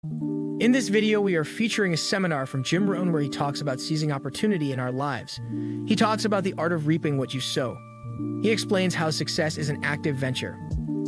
In this video, we are featuring a seminar from Jim Rohn where he talks about seizing opportunity in our lives. He talks about the art of reaping what you sow. He explains how success is an active venture.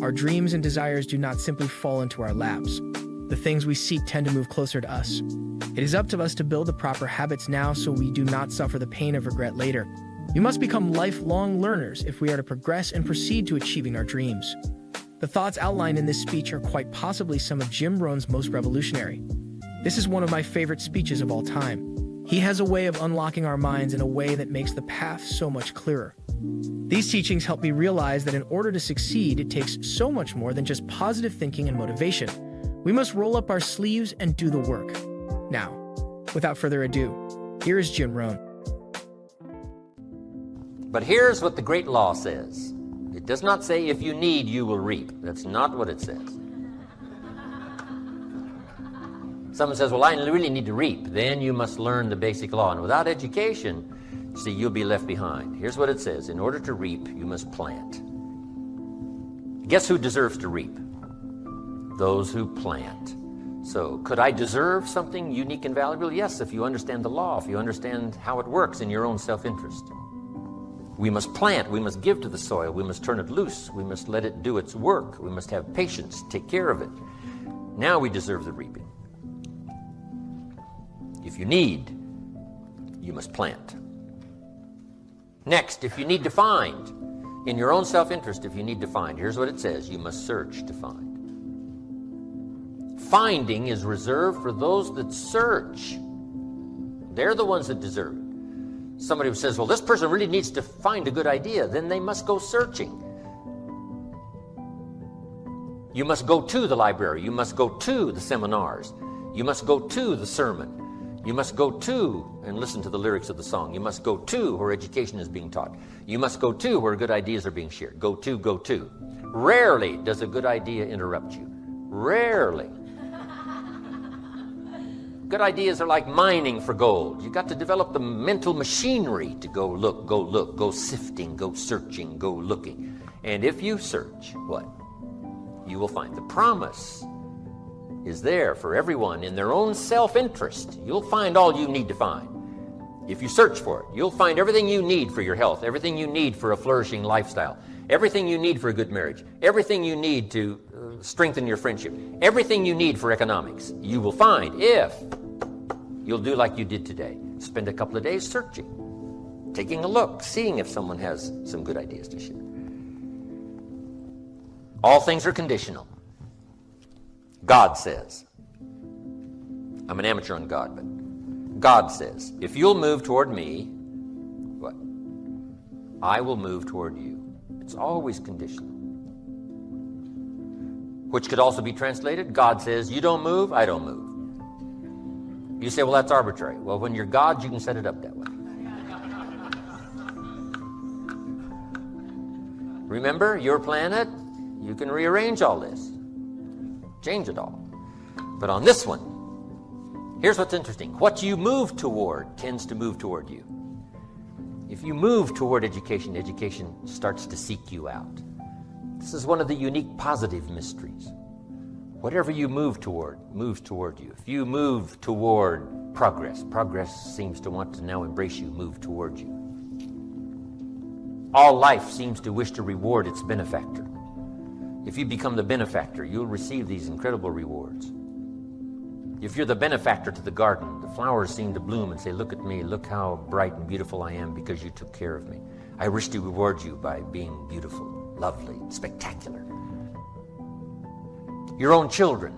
Our dreams and desires do not simply fall into our laps. The things we seek tend to move closer to us. It is up to us to build the proper habits now so we do not suffer the pain of regret later. We must become lifelong learners if we are to progress and proceed to achieving our dreams. The thoughts outlined in this speech are quite possibly some of Jim Rohn's most revolutionary. This is one of my favorite speeches of all time. He has a way of unlocking our minds in a way that makes the path so much clearer. These teachings help me realize that in order to succeed, it takes so much more than just positive thinking and motivation. We must roll up our sleeves and do the work. Now, without further ado, here is Jim Rohn. But here's what the great law says. It does not say, if you need, you will reap. That's not what it says. Someone says, well, I really need to reap. Then you must learn the basic law. And without education, see, you'll be left behind. Here's what it says. In order to reap, you must plant. Guess who deserves to reap? Those who plant. So, could I deserve something unique and valuable? Yes, if you understand the law, if you understand how it works in your own self-interest. We must plant, we must give to the soil, we must turn it loose, we must let it do its work, we must have patience, take care of it. Now we deserve the reaping. If you need, you must plant. Next, if you need to find, in your own self-interest, if you need to find, here's what it says, you must search to find. Finding is reserved for those that search. They're the ones that deserve it. Somebody who says, well, this person really needs to find a good idea, then they must go searching. You must go to the library. You must go to the seminars. You must go to the sermon. You must go to and listen to the lyrics of the song. You must go to where education is being taught. You must go to where good ideas are being shared. Go to, go to. Rarely does a good idea interrupt you. Rarely. Good ideas are like mining for gold. You've got to develop the mental machinery to go look, go sifting, go searching, go looking. And if you search, what? You will find. The promise is there for everyone in their own self-interest. You'll find all you need to find. If you search for it, you'll find everything you need for your health, everything you need for a flourishing lifestyle, everything you need for a good marriage, everything you need to strengthen your friendship, everything you need for economics. You will find if you'll do like you did today. Spend a couple of days searching, taking a look, seeing if someone has some good ideas to share. All things are conditional. God says, I'm an amateur on God, but God says, if you'll move toward me, what? I will move toward you. It's always conditional. Which could also be translated, God says, you don't move, I don't move. You say, well, that's arbitrary. Well, when you're God, you can set it up that way. Remember, your planet, you can rearrange all this. Change it all. But on this one, here's what's interesting. What you move toward tends to move toward you. If you move toward education, education starts to seek you out. This is one of the unique positive mysteries. Whatever you move toward moves toward you. If you move toward progress, progress seems to want to now embrace you, move toward you. All life seems to wish to reward its benefactor. If you become the benefactor, you'll receive these incredible rewards. If you're the benefactor to the garden, the flowers seem to bloom and say, look at me, look how bright and beautiful I am because you took care of me. I wish to reward you by being beautiful, lovely, spectacular. Your own children,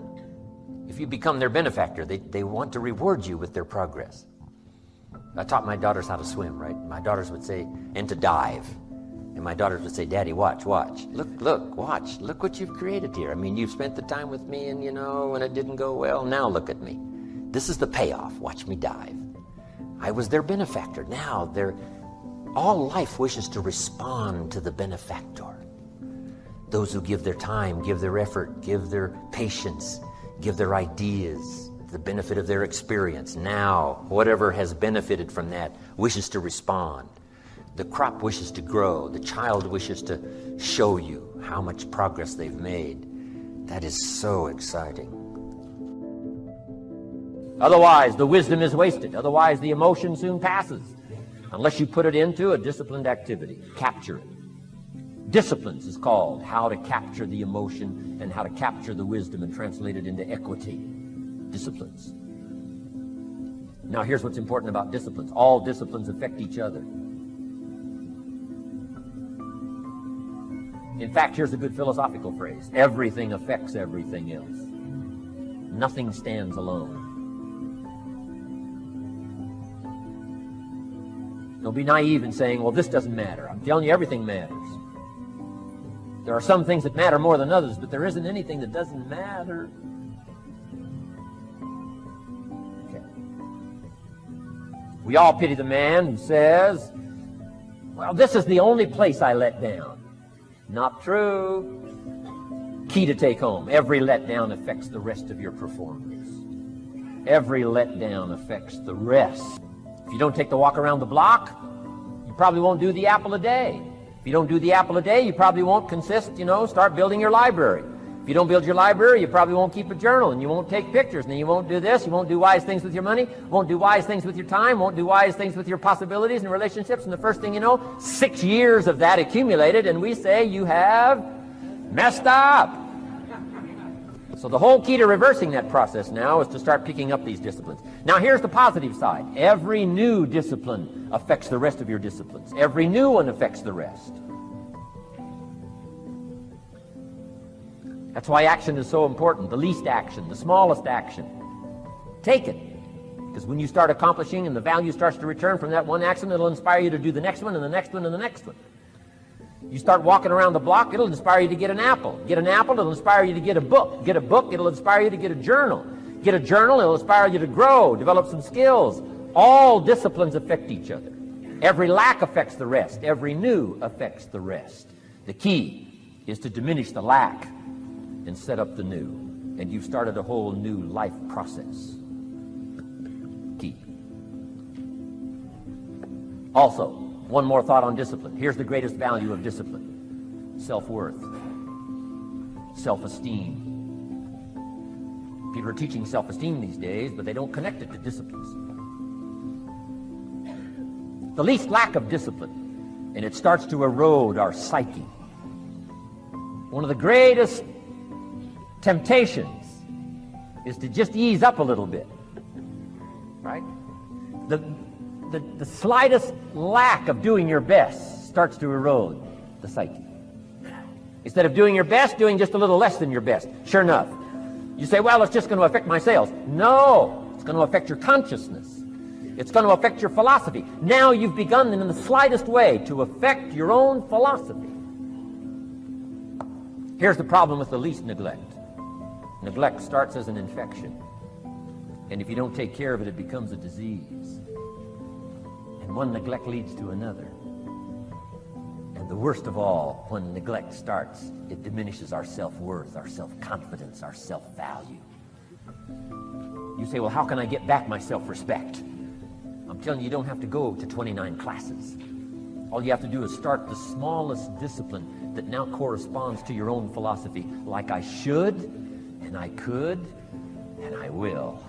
if you become their benefactor, they want to reward you with their progress. I taught my daughters how to swim, right? My daughters would say, and to dive. And my daughters would say, Daddy, watch, watch. Look, watch. Look what you've created here. I mean, you've spent the time with me and, when it didn't go well, now look at me. This is the payoff. Watch me dive. I was their benefactor. Now all life wishes to respond to the benefactor. Those who give their time, give their effort, give their patience, give their ideas, the benefit of their experience. Now, whatever has benefited from that wishes to respond. The crop wishes to grow. The child wishes to show you how much progress they've made. That is so exciting. Otherwise, the wisdom is wasted. Otherwise, the emotion soon passes. Unless you put it into a disciplined activity. Capture it. Disciplines is called how to capture the emotion and how to capture the wisdom and translate it into equity. Disciplines. Now, here's what's important about disciplines. All disciplines affect each other. In fact, here's a good philosophical phrase. Everything affects everything else. Nothing stands alone. Don't be naive in saying, well, this doesn't matter. I'm telling you, everything matters. There are some things that matter more than others, but there isn't anything that doesn't matter. Okay. We all pity the man who says, well, this is the only place I let down. Not true. Key to take home. Every letdown affects the rest of your performance. Every letdown affects the rest. If you don't take the walk around the block, you probably won't do the apple a day. If you don't do the apple a day, you probably won't start building your library. If you don't build your library, you probably won't keep a journal, and you won't take pictures, and then you won't do this, you won't do wise things with your money, won't do wise things with your time, won't do wise things with your possibilities and relationships, and the first thing you know, 6 years of that accumulated, and we say you have messed up. So the whole key to reversing that process now is to start picking up these disciplines. Now here's the positive side. Every new discipline affects the rest of your disciplines. Every new one affects the rest. That's why action is so important. The least action, the smallest action. Take it. Because when you start accomplishing and the value starts to return from that one action, it'll inspire you to do the next one and the next one and the next one. You start walking around the block, it'll inspire you to get an apple. Get an apple, it'll inspire you to get a book. Get a book, it'll inspire you to get a journal. Get a journal, it'll inspire you to grow, develop some skills. All disciplines affect each other. Every lack affects the rest. Every new affects the rest. The key is to diminish the lack and set up the new. And you've started a whole new life process. Key. Also, one more thought on discipline. Here's the greatest value of discipline. Self-worth. Self-esteem. People are teaching self-esteem these days, but they don't connect it to disciplines. The least lack of discipline, and it starts to erode our psyche. One of the greatest temptations is to just ease up a little bit. Right? The slightest lack of doing your best starts to erode the psyche. Instead of doing your best, doing just a little less than your best. Sure enough. You say, well, it's just going to affect my sales. No, it's going to affect your consciousness. It's going to affect your philosophy. Now you've begun in the slightest way to affect your own philosophy. Here's the problem with the least neglect. Neglect starts as an infection. And if you don't take care of it, it becomes a disease. And one neglect leads to another. And the worst of all, when neglect starts, it diminishes our self-worth, our self-confidence, our self-value. You say, well, how can I get back my self-respect? I'm telling you, you don't have to go to 29 classes. All you have to do is start the smallest discipline that now corresponds to your own philosophy, like I should, and I could, and I will.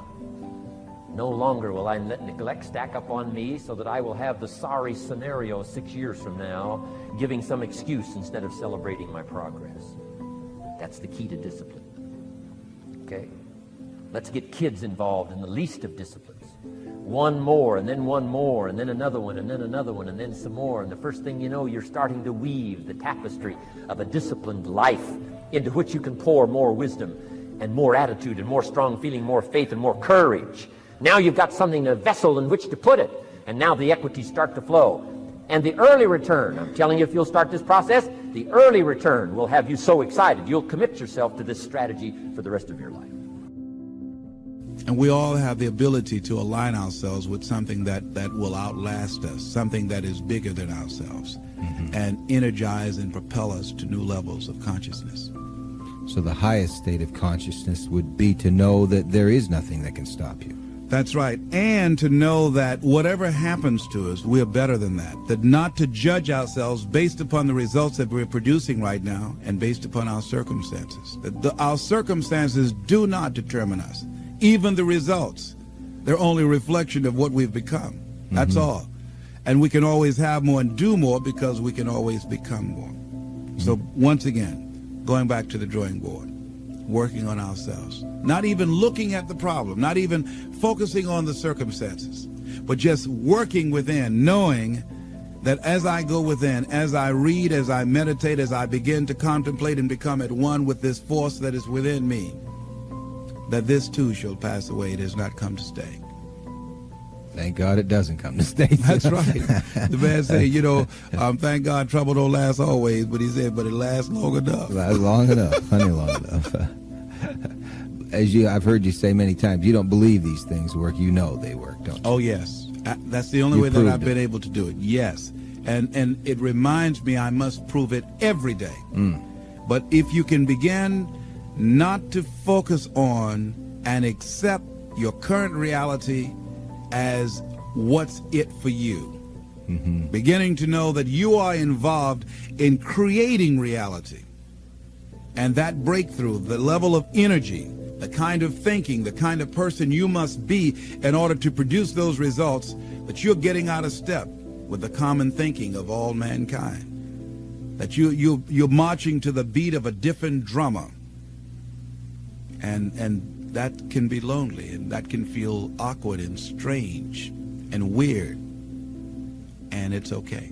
No longer will I let neglect stack up on me so that I will have the sorry scenario 6 years from now, giving some excuse instead of celebrating my progress. That's the key to discipline. Okay? Let's get kids involved in the least of disciplines. One more, and then one more, and then another one, and then another one, and then some more. And the first thing you know, you're starting to weave the tapestry of a disciplined life into which you can pour more wisdom and more attitude and more strong feeling, more faith and more courage. Now you've got something, a vessel in which to put it. And now the equities start to flow. And the early return, I'm telling you, if you'll start this process, the early return will have you so excited. You'll commit yourself to this strategy for the rest of your life. And we all have the ability to align ourselves with something that will outlast us, something that is bigger than ourselves, and energize and propel us to new levels of consciousness. So the highest state of consciousness would be to know that there is nothing that can stop you. That's right. And to know that whatever happens to us, we are better than that. That not to judge ourselves based upon the results that we're producing right now and based upon our circumstances. That our circumstances do not determine us. Even the results They're only a reflection of what we've become. That's all. And we can always have more and do more because we can always become more. So once again, going back to the drawing board, working on ourselves, not even looking at the problem, not even focusing on the circumstances, but just working within, knowing that as I go within, as I read, as I meditate, as I begin to contemplate and become at one with this force that is within me, that this too shall pass away. It has not come to stay. Thank God it doesn't come to stay. That's right. The man said, thank God trouble don't last always, but he said, but it lasts long enough. Lasts long enough, plenty long enough. I've heard you say many times, you don't believe these things work. You know they work, don't you? Oh, yes. That's the only way that I've been able to do it. Yes. And it reminds me I must prove it every day. But if you can begin not to focus on and accept your current reality as what's it for you, beginning to know that you are involved in creating reality, and that breakthrough, the level of energy, the kind of thinking, the kind of person you must be in order to produce those results, that you're getting out of step with the common thinking of all mankind, that you're marching to the beat of a different drummer, and that can be lonely, and that can feel awkward and strange and weird, and it's okay.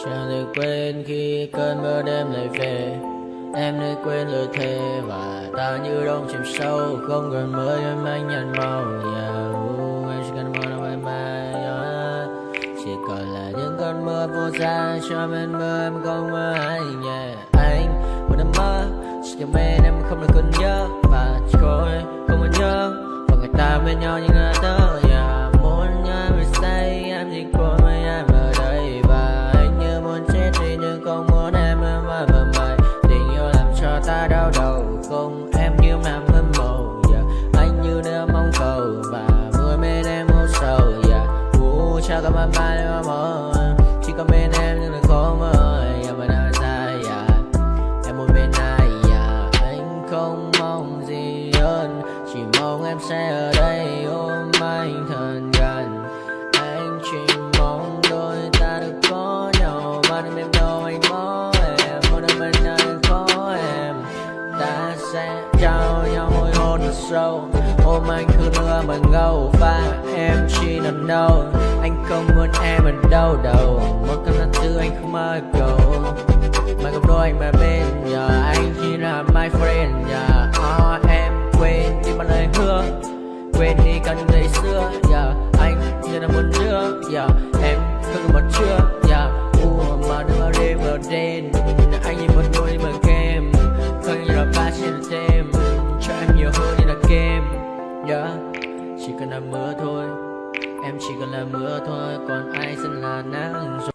Chẳng được quên khi cơn mưa đêm lại về, em nơi quên lời thề và ta như đông chìm sâu, không gần mới em anh nhận màu. Anh chỉ cần mơ đâu em chỉ còn là những cơn mưa vô giá cho bên mưa em không mơ hay nhẹ. Anh một đêm mơ chỉ cần bên em không được cần nhớ và chỉ có em không còn nhớ và người ta bên nhau như ngã tớ. Muốn nhớ về say em chỉ có mấy em ở đây và anh như muốn chết đi nhưng không muốn em mãi và mãi. Tình yêu làm cho ta đau đầu, không em như làm hâm mộ. Anh như đeo mong cầu và mưa bên em hôn sầu. Chào các bạn bye em mơ, chỉ có bên em nhưng đừng có mơ. Em ở nơi xa em muốn bên ai anh không mong gì hơn, chỉ mong em sẽ ở đây ôm anh thật gần. Anh chỉ mong đôi ta được có nhau và đêm đêm đâu anh có em, một đêm bên nơi có em. Ta sẽ trao nhau môi hôn thật sâu, ôm anh cứ mưa bằng gâu và em chỉ nằm đâu. Anh không muốn em ở đâu đâu, một cơn gió thứ anh không mơ cầu. Mà không đôi anh mà bên giờ anh chỉ là my friend. Em quên đi bao lời hứa, quên đi cả những ngày xưa. Anh như là một đứa, em không còn một chưa. Mà đừng ở đêm ở đêm, anh như một đôi mà kem, không như là ba trên thêm, cho em nhiều hơn như là kem. Chỉ cần là mưa thôi, em chỉ cần là mưa thôi, còn ai sẽ là nắng rồi.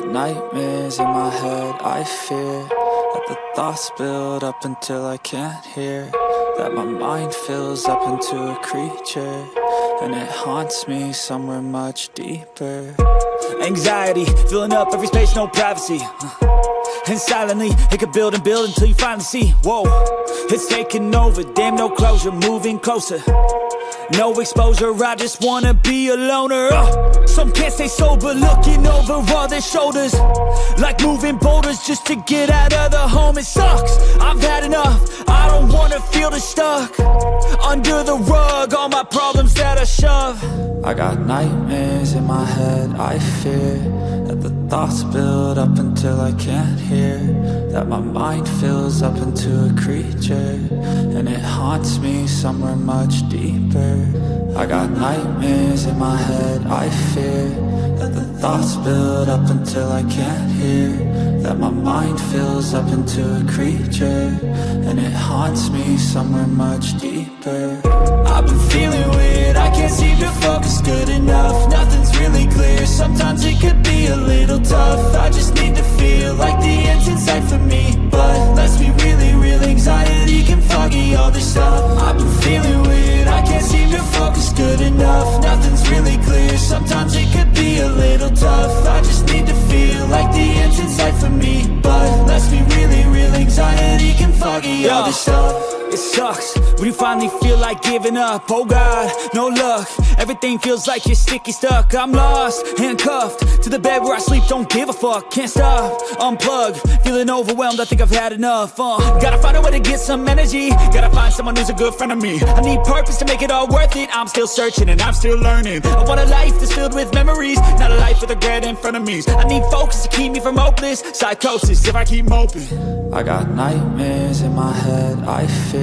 nightmares in my head, I fear that the thoughts build up until I can't hear, that my mind fills up into a creature, and it haunts me somewhere much deeper. Anxiety, filling up every space, no privacy. And silently, it could build and build until you finally see, whoa, it's taking over, damn no closure, moving closer. No exposure, I just wanna be a loner. Some can't stay sober, looking over all their shoulders, like moving boulders just to get out of the home. It sucks, I've had enough, I don't wanna feel the stuck under the rug, all my problems that I shove. I got nightmares in my head, I fear that the thoughts build up until I can't hear, that my mind fills up into a creature, and it haunts me somewhere much deeper. I got nightmares in my head, I fear that the thoughts build up until I can't hear, that my mind fills up into a creature, and it haunts me somewhere much deeper. I've been feeling weird, I can't seem to focus good enough, nothing's really clear, sometimes it could be a little tough. I just need to feel like the end's in sight for me, but let's be really real, anxiety can foggy all this stuff. I've been feeling weird, I can't seem to focus good enough, nothing's really clear, sometimes it could be a little tough. I just need to feel like the end's in sight for me, but let's be really real, anxiety can foggy all this stuff. It sucks when you finally feel like giving up. Oh God, no luck, everything feels like you're sticky stuck. I'm lost, handcuffed to the bed where I sleep, don't give a fuck. Can't stop, unplug, feeling overwhelmed, I think I've had enough. Gotta find a way to get some energy, gotta find someone who's a good friend of me. I need purpose to make it all worth it, I'm still searching and I'm still learning. I want a life that's filled with memories, not a life with regret in front of me. I need focus to keep me from hopeless psychosis if I keep moping. I got nightmares in my head, I fear.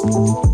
Thank you.